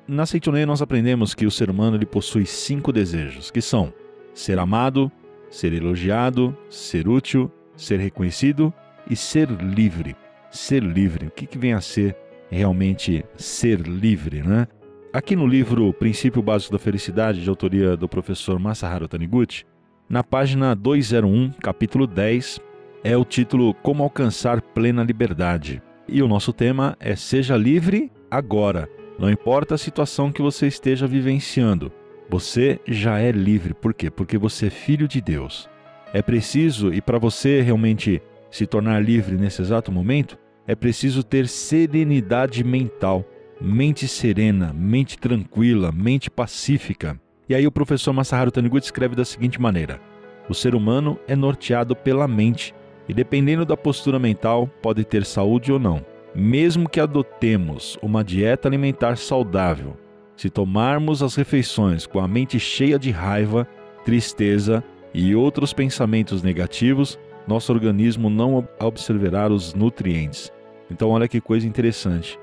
na Seitonê nós aprendemos que o ser humano ele possui 5 desejos, que são ser amado, ser elogiado, ser útil, ser reconhecido e ser livre. Ser livre, o que vem a ser realmente ser livre, né? Aqui no livro Princípio Básico da Felicidade, de autoria do professor Masaharu Taniguchi, na página 201, capítulo 10, é o título Como Alcançar Plena Liberdade. E o nosso tema é Seja Livre Agora. Não importa a situação que você esteja vivenciando, você já é livre. Por quê? Porque você é filho de Deus. É preciso, e para você realmente se tornar livre nesse exato momento, é preciso ter serenidade mental, mente serena, mente tranquila, mente pacífica. E aí o professor Masaharu Taniguchi escreve da seguinte maneira: o ser humano é norteado pela mente e dependendo da postura mental pode ter saúde ou não. Mesmo que adotemos uma dieta alimentar saudável, se tomarmos as refeições com a mente cheia de raiva, tristeza e outros pensamentos negativos, nosso organismo não absorverá os nutrientes. Então olha que coisa interessante.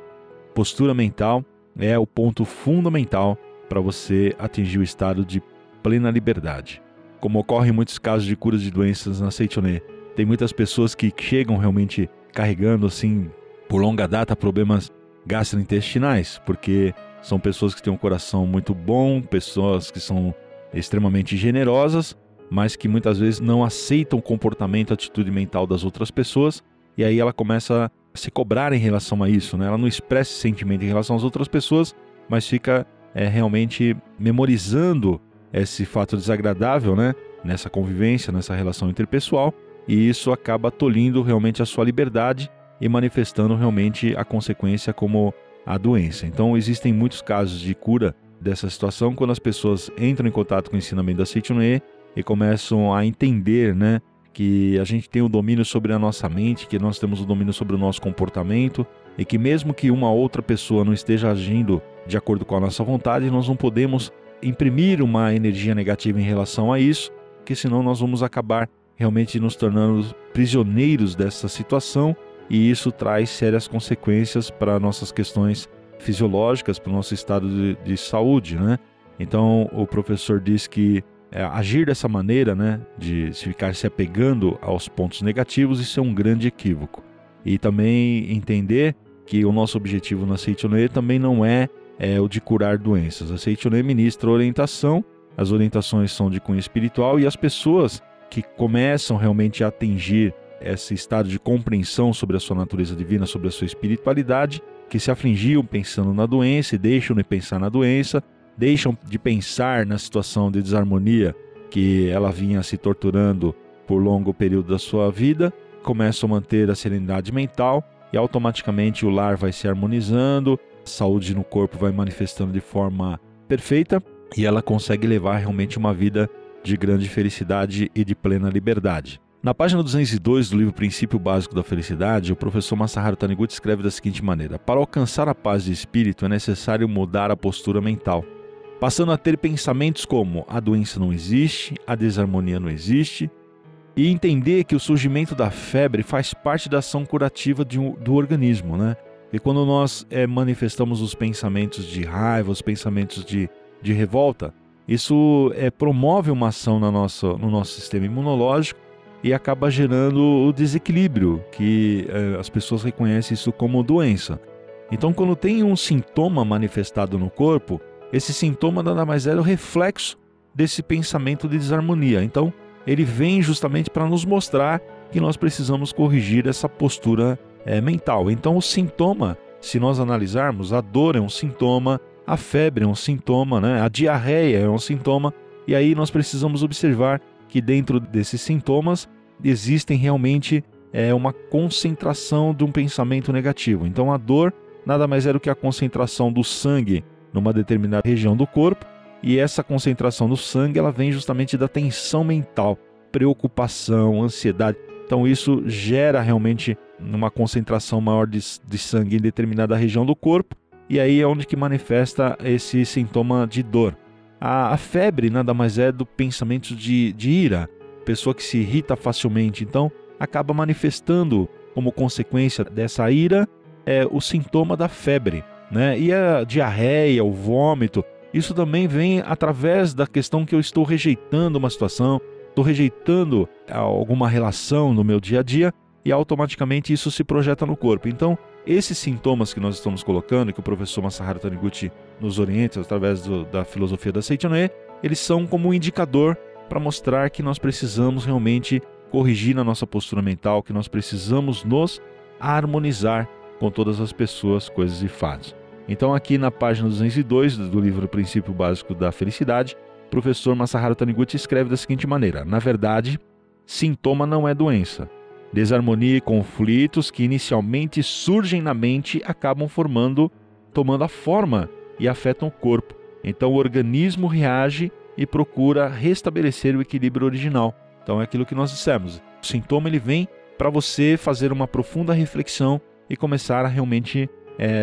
Postura mental é o ponto fundamental para você atingir o estado de plena liberdade. Como ocorre em muitos casos de curas de doenças na Seitonê, tem muitas pessoas que chegam realmente carregando assim por longa data problemas gastrointestinais, porque são pessoas que têm um coração muito bom, pessoas que são extremamente generosas, mas que muitas vezes não aceitam o comportamento, a atitude mental das outras pessoas, e aí ela começa a se cobrar em relação a isso, né? Ela não expressa esse sentimento em relação às outras pessoas, mas fica realmente memorizando esse fato desagradável, né? Nessa convivência, nessa relação interpessoal, e isso acaba tolhindo realmente a sua liberdade e manifestando realmente a consequência como a doença. Então existem muitos casos de cura dessa situação quando as pessoas entram em contato com o ensinamento da Seitonê e começam a entender, né, que a gente tem o domínio sobre a nossa mente, que nós temos o domínio sobre o nosso comportamento e que mesmo que uma outra pessoa não esteja agindo de acordo com a nossa vontade, nós não podemos imprimir uma energia negativa em relação a isso, porque senão nós vamos acabar realmente nos tornando prisioneiros dessa situação e isso traz sérias consequências para nossas questões fisiológicas, para o nosso estado de saúde, né? Então o professor diz que agir dessa maneira, né, de ficar se apegando aos pontos negativos, isso é um grande equívoco. E também entender que o nosso objetivo na Seitonê também não é o de curar doenças. A Seitonê ministra orientação, as orientações são de cunho espiritual e as pessoas que começam realmente a atingir esse estado de compreensão sobre a sua natureza divina, sobre a sua espiritualidade, que se afligiam pensando na doença e deixam de pensar na doença, deixam de pensar na situação de desarmonia que ela vinha se torturando por longo período da sua vida, começam a manter a serenidade mental e automaticamente o lar vai se harmonizando, a saúde no corpo vai manifestando de forma perfeita e ela consegue levar realmente uma vida de grande felicidade e de plena liberdade. Na página 202 do livro Princípio Básico da Felicidade, o professor Masaharu Taniguchi escreve da seguinte maneira: para alcançar a paz de espírito é necessário mudar a postura mental, passando a ter pensamentos como a doença não existe, a desarmonia não existe, e entender que o surgimento da febre faz parte da ação curativa do organismo, né? E quando nós manifestamos os pensamentos de raiva, os pensamentos de revolta, isso promove uma ação no nosso sistema imunológico e acaba gerando o desequilíbrio, que as pessoas reconhecem isso como doença. Então, quando tem um sintoma manifestado no corpo, esse sintoma nada mais é o reflexo desse pensamento de desarmonia. Então, ele vem justamente para nos mostrar que nós precisamos corrigir essa postura mental. Então, o sintoma, se nós analisarmos, a dor é um sintoma, a febre é um sintoma, né? A diarreia é um sintoma, e aí nós precisamos observar que dentro desses sintomas existem realmente uma concentração de um pensamento negativo. Então, a dor nada mais é do que a concentração do sangue numa determinada região do corpo, e essa concentração do sangue ela vem justamente da tensão mental, preocupação, ansiedade. Então isso gera realmente uma concentração maior de sangue em determinada região do corpo, e aí é onde que manifesta esse sintoma de dor. A febre nada mais é do pensamento de ira, pessoa que se irrita facilmente, então acaba manifestando como consequência dessa ira o sintoma da febre. né? E a diarreia, o vômito, isso também vem através da questão que eu estou rejeitando uma situação, estou rejeitando alguma relação no meu dia a dia e automaticamente isso se projeta no corpo. Então, esses sintomas que nós estamos colocando, que o professor Masaharu Taniguchi nos orienta através da filosofia da Seichonoe, eles são como um indicador para mostrar que nós precisamos realmente corrigir na nossa postura mental, que nós precisamos nos harmonizar com todas as pessoas, coisas e fatos. Então aqui na página 202 do livro Princípio Básico da Felicidade, o professor Masaharu Taniguchi escreve da seguinte maneira: na verdade, sintoma não é doença. Desarmonia e conflitos que inicialmente surgem na mente acabam tomando a forma e afetam o corpo. Então o organismo reage e procura restabelecer o equilíbrio original. Então é aquilo que nós dissemos. O sintoma ele vem para você fazer uma profunda reflexão e começar a realmente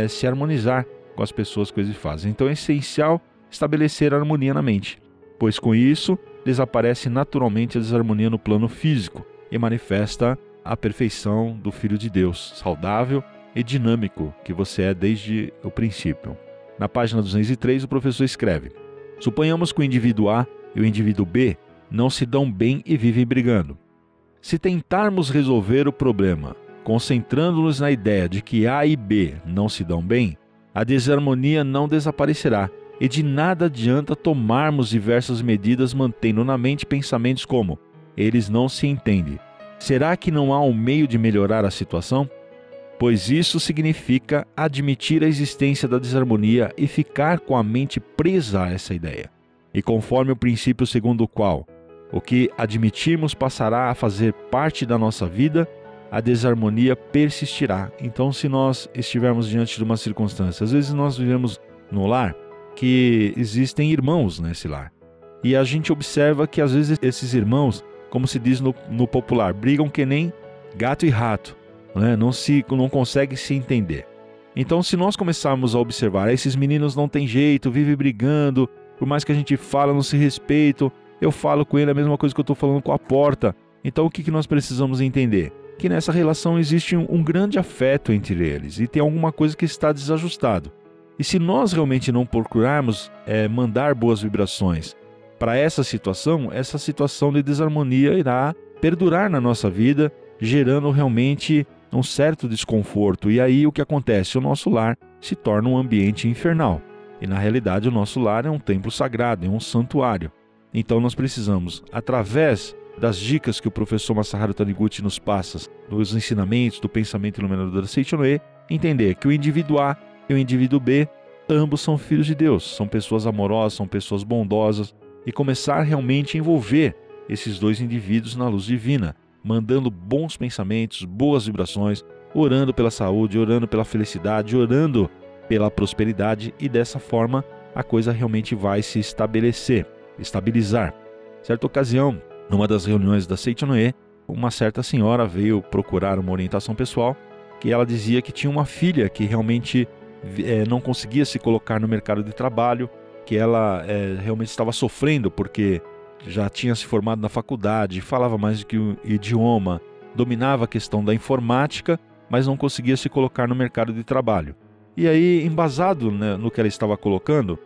se harmonizar com as pessoas, coisas e fazem. Então é essencial estabelecer a harmonia na mente, pois com isso desaparece naturalmente a desarmonia no plano físico e manifesta a perfeição do Filho de Deus, saudável e dinâmico que você é desde o princípio. Na página 203 o professor escreve: suponhamos que o indivíduo A e o indivíduo B não se dão bem e vivem brigando. Se tentarmos resolver o problema concentrando-nos na ideia de que A e B não se dão bem, a desarmonia não desaparecerá e de nada adianta tomarmos diversas medidas mantendo na mente pensamentos como: eles não se entendem. Será que não há um meio de melhorar a situação? Pois isso significa admitir a existência da desarmonia e ficar com a mente presa a essa ideia. E conforme o princípio segundo o qual o que admitirmos passará a fazer parte da nossa vida, a desarmonia persistirá. Então, se nós estivermos diante de uma circunstância, às vezes nós vivemos no lar que existem irmãos nesse lar. E a gente observa que às vezes esses irmãos, como se diz no popular, brigam que nem gato e rato, né? Não conseguem se entender. Então, se nós começarmos a observar, esses meninos não têm jeito, vivem brigando, por mais que a gente fala, não se respeitam, eu falo com ele a mesma coisa que eu estou falando com a porta. Então, o que nós precisamos entender? Que nessa relação existe um grande afeto entre eles e tem alguma coisa que está desajustado. E se nós realmente não procurarmos mandar boas vibrações para essa situação de desarmonia irá perdurar na nossa vida, gerando realmente um certo desconforto. E aí o que acontece? O nosso lar se torna um ambiente infernal. E na realidade o nosso lar é um templo sagrado, é um santuário. Então nós precisamos, através das dicas que o professor Masaharu Taniguchi nos passa, dos ensinamentos do pensamento iluminador da Seichonoe, entender que o indivíduo A e o indivíduo B, ambos são filhos de Deus, são pessoas amorosas, são pessoas bondosas, e começar realmente a envolver esses dois indivíduos na luz divina, mandando bons pensamentos, boas vibrações, orando pela saúde, orando pela felicidade, orando pela prosperidade, e dessa forma a coisa realmente vai se estabilizar. Certa ocasião, numa das reuniões da Seichonoe, uma certa senhora veio procurar uma orientação pessoal, que ela dizia que tinha uma filha que realmente não conseguia se colocar no mercado de trabalho, que ela realmente estava sofrendo porque já tinha se formado na faculdade, falava mais do que o idioma, dominava a questão da informática, mas não conseguia se colocar no mercado de trabalho. E aí, embasado, né, no que ela estava colocando,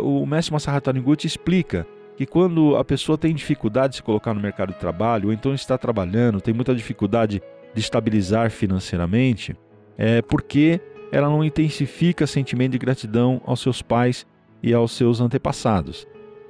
o mestre Masaharu Taniguchi explica que quando a pessoa tem dificuldade de se colocar no mercado de trabalho, ou então está trabalhando, tem muita dificuldade de estabilizar financeiramente, é porque ela não intensifica sentimento de gratidão aos seus pais e aos seus antepassados.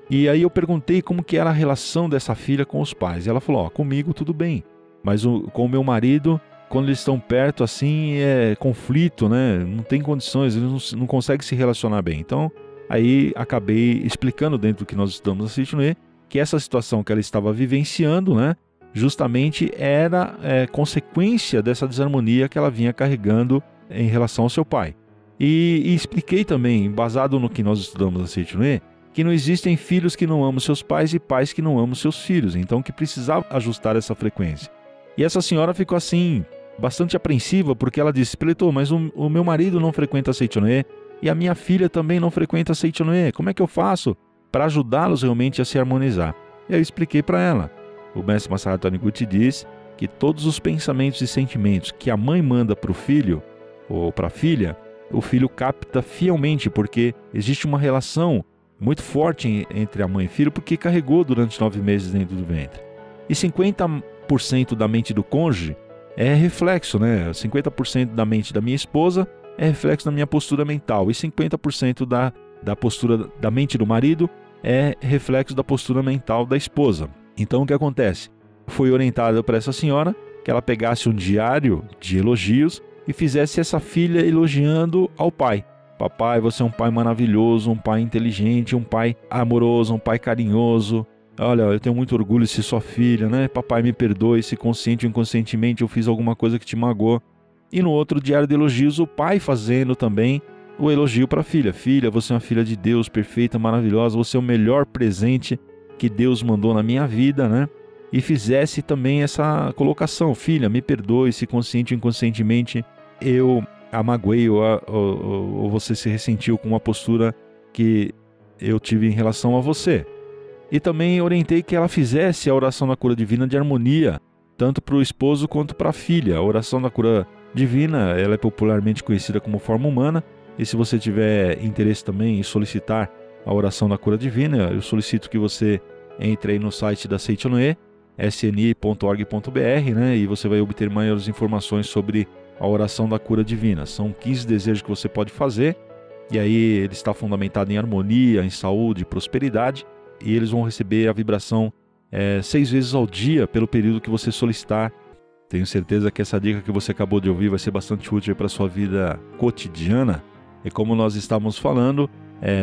E aí eu perguntei como que era a relação dessa filha com os pais. E ela falou: comigo tudo bem, mas com o meu marido, quando eles estão perto assim, é conflito, né? Não tem condições, eles não conseguem se relacionar bem. Então, aí acabei explicando dentro do que nós estudamos na Seichonoe, que essa situação que ela estava vivenciando, né, justamente era consequência dessa desarmonia que ela vinha carregando em relação ao seu pai. E expliquei também, baseado no que nós estudamos na Seichonoe, que não existem filhos que não amam seus pais e pais que não amam seus filhos, então que precisava ajustar essa frequência. E essa senhora ficou assim, bastante apreensiva, porque ela disse: Peletor, mas o meu marido não frequenta a Seichonoe e a minha filha também não frequenta a Seichonoe, como é que eu faço para ajudá-los realmente a se harmonizar? E aí eu expliquei para ela. O mestre Masaharu Taniguchi diz que todos os pensamentos e sentimentos que a mãe manda para o filho ou para a filha o filho capta fielmente, porque existe uma relação muito forte entre a mãe e filho, porque carregou durante 9 meses dentro do ventre. E 50% da mente do cônjuge é reflexo, né? 50% da mente da minha esposa é reflexo da minha postura mental, e 50% da postura da mente do marido é reflexo da postura mental da esposa. Então o que acontece? Foi orientado para essa senhora que ela pegasse um diário de elogios e fizesse essa filha elogiando ao pai. Papai, você é um pai maravilhoso, um pai inteligente, um pai amoroso, um pai carinhoso. Olha, eu tenho muito orgulho de ser sua filha, né? Papai, me perdoe se consciente ou inconscientemente eu fiz alguma coisa que te magoou. E no outro diário de elogios, o pai fazendo também o elogio para a filha. Filha, você é uma filha de Deus, perfeita, maravilhosa, você é o melhor presente que Deus mandou na minha vida, né? E fizesse também essa colocação. Filha, me perdoe se consciente ou inconscientemente eu a magoei ou você se ressentiu com uma postura que eu tive em relação a você. E também orientei que ela fizesse a oração da cura divina de harmonia, tanto para o esposo quanto para a filha. A oração da cura divina, ela é popularmente conhecida como forma humana, e se você tiver interesse também em solicitar a oração da cura divina, eu solicito que você entre aí no site da Seichonoe, sni.org.br, né, e você vai obter maiores informações sobre a oração da cura divina. São 15 desejos que você pode fazer, e aí ele está fundamentado em harmonia, em saúde, prosperidade, e eles vão receber a vibração 6 vezes ao dia pelo período que você solicitar. Tenho certeza que essa dica que você acabou de ouvir vai ser bastante útil para a sua vida cotidiana. E como nós estávamos falando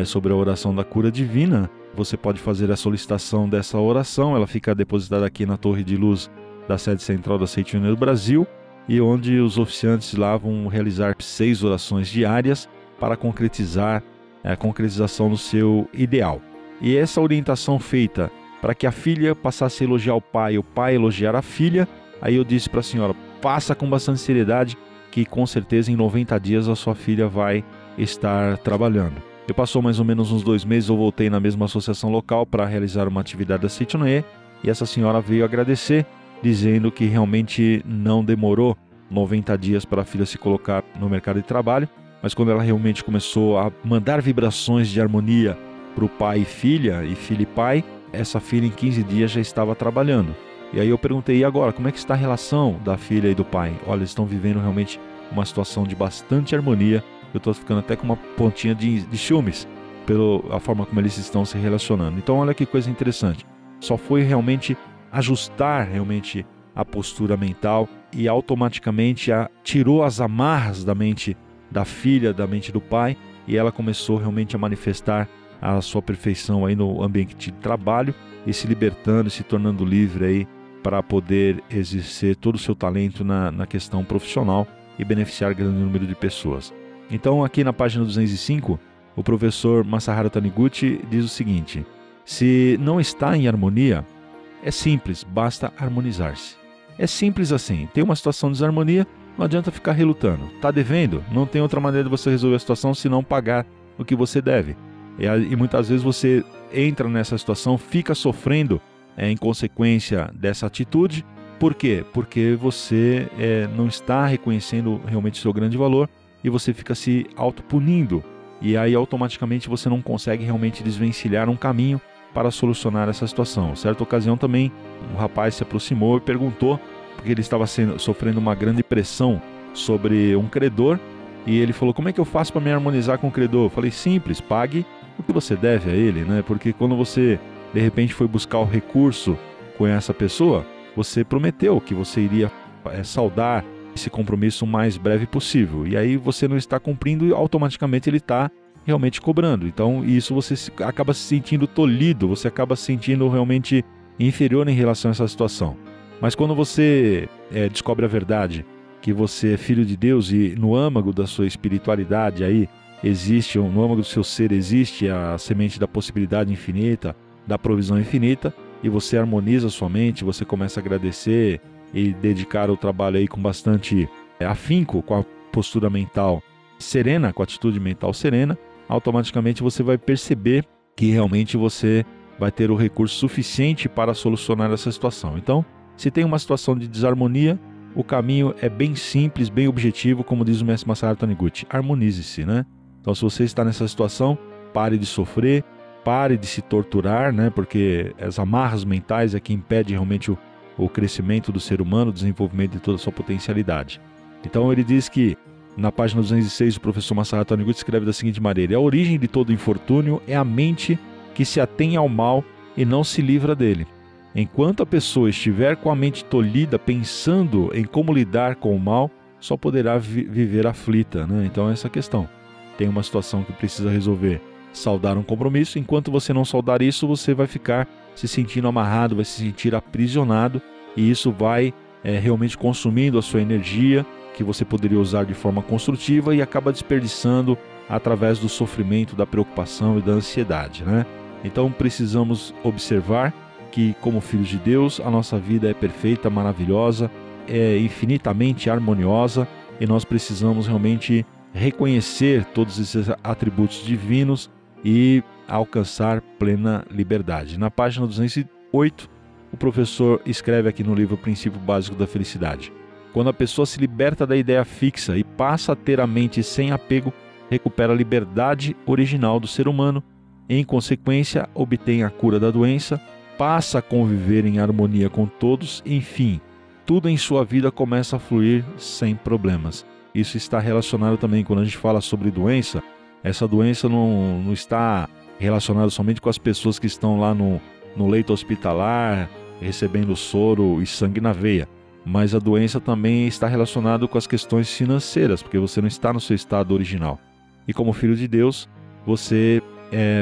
sobre a oração da cura divina, você pode fazer a solicitação dessa oração. Ela fica depositada aqui na torre de luz da sede central da Seichonoe do Brasil, e onde os oficiantes lá vão realizar 6 orações diárias para concretizar a concretização do seu ideal. E essa orientação feita para que a filha passasse a elogiar o pai elogiar a filha, aí eu disse para a senhora, passa com bastante seriedade, que com certeza em 90 dias a sua filha vai estar trabalhando. Eu passou mais ou menos uns 2 meses, eu voltei na mesma associação local para realizar uma atividade da Seichonoe, e essa senhora veio agradecer, dizendo que realmente não demorou 90 dias para a filha se colocar no mercado de trabalho, mas quando ela realmente começou a mandar vibrações de harmonia para o pai e filha e pai, essa filha em 15 dias já estava trabalhando. E aí eu perguntei, e agora, como é que está a relação da filha e do pai? Olha, eles estão vivendo realmente uma situação de bastante harmonia. Eu estou ficando até com uma pontinha de ciúmes pela forma como eles estão se relacionando. Então olha que coisa interessante. Só foi realmente ajustar realmente a postura mental e automaticamente tirou as amarras da mente da filha, da mente do pai, e ela começou realmente a manifestar a sua perfeição aí no ambiente de trabalho e se libertando, se tornando livre aí para poder exercer todo o seu talento na questão profissional e beneficiar grande número de pessoas. Então aqui na página 205, o professor Masaharu Taniguchi diz o seguinte: se não está em harmonia, é simples, basta harmonizar-se. É simples assim, tem uma situação de desarmonia, não adianta ficar relutando. Está devendo? Não tem outra maneira de você resolver a situação senão pagar o que você deve. E muitas vezes você entra nessa situação, fica sofrendo em consequência dessa atitude. Por quê? Porque você não está reconhecendo realmente o seu grande valor e você fica se autopunindo. E aí automaticamente você não consegue realmente desvencilhar um caminho para solucionar essa situação. Certa ocasião também, um rapaz se aproximou e perguntou, porque ele estava sofrendo uma grande pressão sobre um credor, e ele falou, como é que eu faço para me harmonizar com o credor? Eu falei, simples, pague o que você deve a ele, né? Porque quando você, de repente, foi buscar o recurso com essa pessoa, você prometeu que você iria saldar esse compromisso o mais breve possível, e aí você não está cumprindo e automaticamente ele está realmente cobrando. Então isso você acaba se sentindo tolhido, você acaba se sentindo realmente inferior em relação a essa situação. Mas quando você descobre a verdade, que você é filho de Deus e no âmago da sua espiritualidade aí existe, no âmago do seu ser existe a semente da possibilidade infinita, da provisão infinita, e você harmoniza a sua mente, você começa a agradecer e dedicar o trabalho aí com bastante afinco, com a postura mental serena, com a atitude mental serena, automaticamente você vai perceber que realmente você vai ter o recurso suficiente para solucionar essa situação. Então, se tem uma situação de desarmonia, o caminho é bem simples, bem objetivo, como diz o mestre Masaharu Taniguchi. Harmonize-se, né? Então, se você está nessa situação, pare de sofrer, pare de se torturar, né? Porque as amarras mentais é que impede realmente o crescimento do ser humano, o desenvolvimento de toda a sua potencialidade. Então, ele diz que, na página 206, o professor Masaharu Taniguchi escreve da seguinte maneira: a origem de todo infortúnio é a mente que se atém ao mal e não se livra dele. Enquanto a pessoa estiver com a mente tolhida pensando em como lidar com o mal, só poderá viver aflita, né? Então essa é a questão. Tem uma situação que precisa resolver, saldar um compromisso. Enquanto você não saldar isso, você vai ficar se sentindo amarrado, vai se sentir aprisionado, e isso vai realmente consumindo a sua energia, que você poderia usar de forma construtiva, e acaba desperdiçando através do sofrimento, da preocupação e da ansiedade, né? Então precisamos observar que, como filhos de Deus, a nossa vida é perfeita, maravilhosa, é infinitamente harmoniosa, e nós precisamos realmente reconhecer todos esses atributos divinos e alcançar plena liberdade. Na página 208, o professor escreve aqui no livro O Princípio Básico da Felicidade: quando a pessoa se liberta da ideia fixa e passa a ter a mente sem apego, recupera a liberdade original do ser humano, e, em consequência, obtém a cura da doença, passa a conviver em harmonia com todos, enfim, tudo em sua vida começa a fluir sem problemas. Isso está relacionado também, quando a gente fala sobre doença, essa doença não está relacionada somente com as pessoas que estão lá no leito hospitalar, recebendo soro e sangue na veia, mas a doença também está relacionada com as questões financeiras, porque você não está no seu estado original. E como filho de Deus, você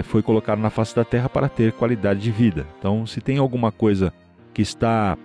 foi colocado na face da terra para ter qualidade de vida. Então, se tem alguma coisa que está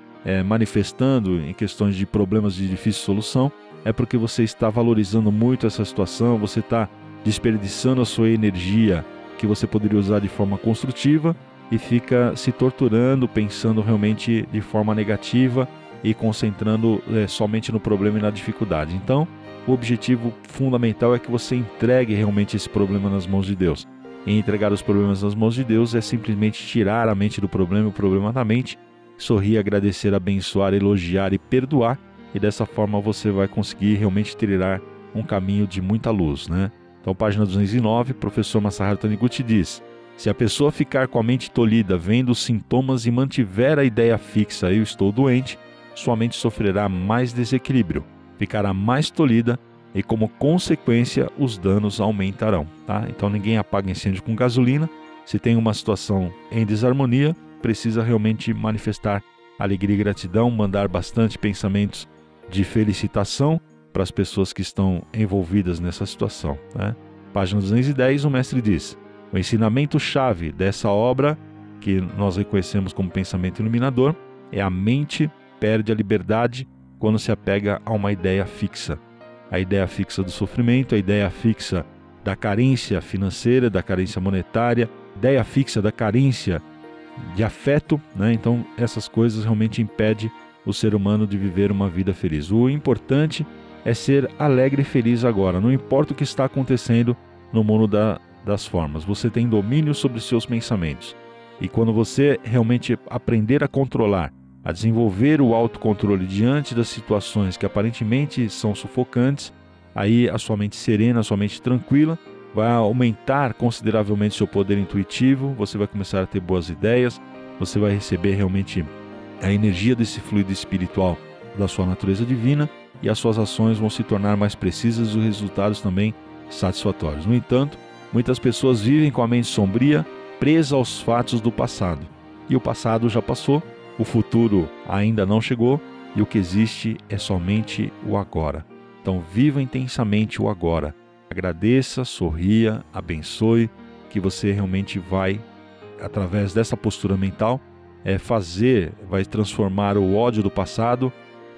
manifestando em questões de problemas de difícil solução, é porque você está valorizando muito essa situação, você está desperdiçando a sua energia que você poderia usar de forma construtiva e fica se torturando, pensando realmente de forma negativa e concentrando somente no problema e na dificuldade. Então, o objetivo fundamental é que você entregue realmente esse problema nas mãos de Deus. E entregar os problemas nas mãos de Deus é simplesmente tirar a mente do problema, o problema da mente, sorrir, agradecer, abençoar, elogiar e perdoar, e dessa forma você vai conseguir realmente trilhar um caminho de muita luz, né? Então, página 209, o professor Masaharu Taniguchi diz: se a pessoa ficar com a mente tolhida vendo os sintomas e mantiver a ideia fixa, eu estou doente, sua mente sofrerá mais desequilíbrio, ficará mais tolhida, e como consequência os danos aumentarão, tá? Então ninguém apaga incêndio com gasolina. Se tem uma situação em desarmonia, precisa realmente manifestar alegria e gratidão, mandar bastante pensamentos de felicitação para as pessoas que estão envolvidas nessa situação, né? Página 210, o mestre diz: o ensinamento-chave dessa obra, que nós reconhecemos como pensamento iluminador, é a mente perde a liberdade quando se apega a uma ideia fixa. A ideia fixa do sofrimento, a ideia fixa da carência financeira, da carência monetária, ideia fixa da carência de afeto, né? Então, essas coisas realmente impedem o ser humano de viver uma vida feliz. O importante é ser alegre e feliz agora, não importa o que está acontecendo no mundo das formas. Você tem domínio sobre os seus pensamentos. E quando você realmente aprender a controlar, a desenvolver o autocontrole diante das situações que aparentemente são sufocantes, aí a sua mente serena, a sua mente tranquila, vai aumentar consideravelmente seu poder intuitivo, você vai começar a ter boas ideias, você vai receber realmente a energia desse fluido espiritual da sua natureza divina, e as suas ações vão se tornar mais precisas e os resultados também satisfatórios. No entanto, muitas pessoas vivem com a mente sombria, presa aos fatos do passado. E o passado já passou, o futuro ainda não chegou, e o que existe é somente o agora. Então viva intensamente o agora. Agradeça, sorria, abençoe, que você realmente vai, através dessa postura mental, vai transformar o ódio do passado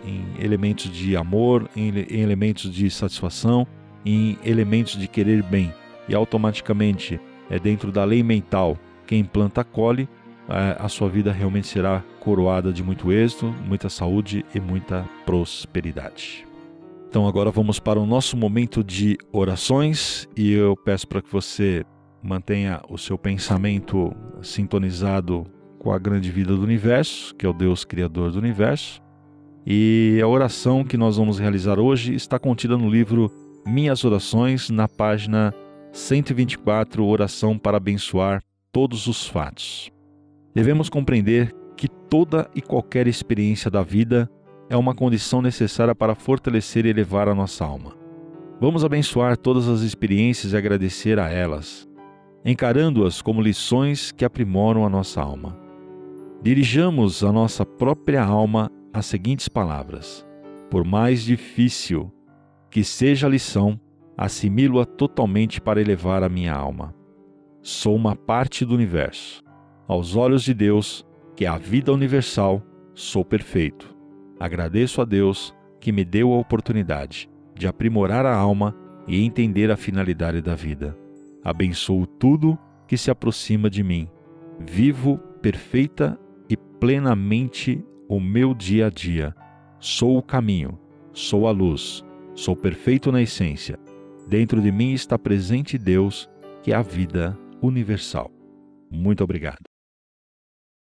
em elementos de amor, em elementos de satisfação, em elementos de querer bem. E automaticamente, dentro da lei mental, quem planta colhe, a sua vida realmente será coroada de muito êxito, muita saúde e muita prosperidade. Então agora vamos para o nosso momento de orações, e eu peço para que você mantenha o seu pensamento sintonizado com a grande vida do universo, que é o Deus Criador do universo. E a oração que nós vamos realizar hoje está contida no livro Minhas Orações, na página 124, Oração para abençoar todos os fatos. Devemos compreender que toda e qualquer experiência da vida é uma condição necessária para fortalecer e elevar a nossa alma. Vamos abençoar todas as experiências e agradecer a elas, encarando-as como lições que aprimoram a nossa alma. Dirijamos a nossa própria alma as seguintes palavras: por mais difícil que seja a lição, assimilo-a totalmente para elevar a minha alma. Sou uma parte do universo. Aos olhos de Deus, que é a vida universal, sou perfeito. Agradeço a Deus que me deu a oportunidade de aprimorar a alma e entender a finalidade da vida. Abençoo tudo que se aproxima de mim. Vivo perfeita e plenamente o meu dia a dia. Sou o caminho, sou a luz, sou perfeito na essência. Dentro de mim está presente Deus, que é a vida universal. Muito obrigado.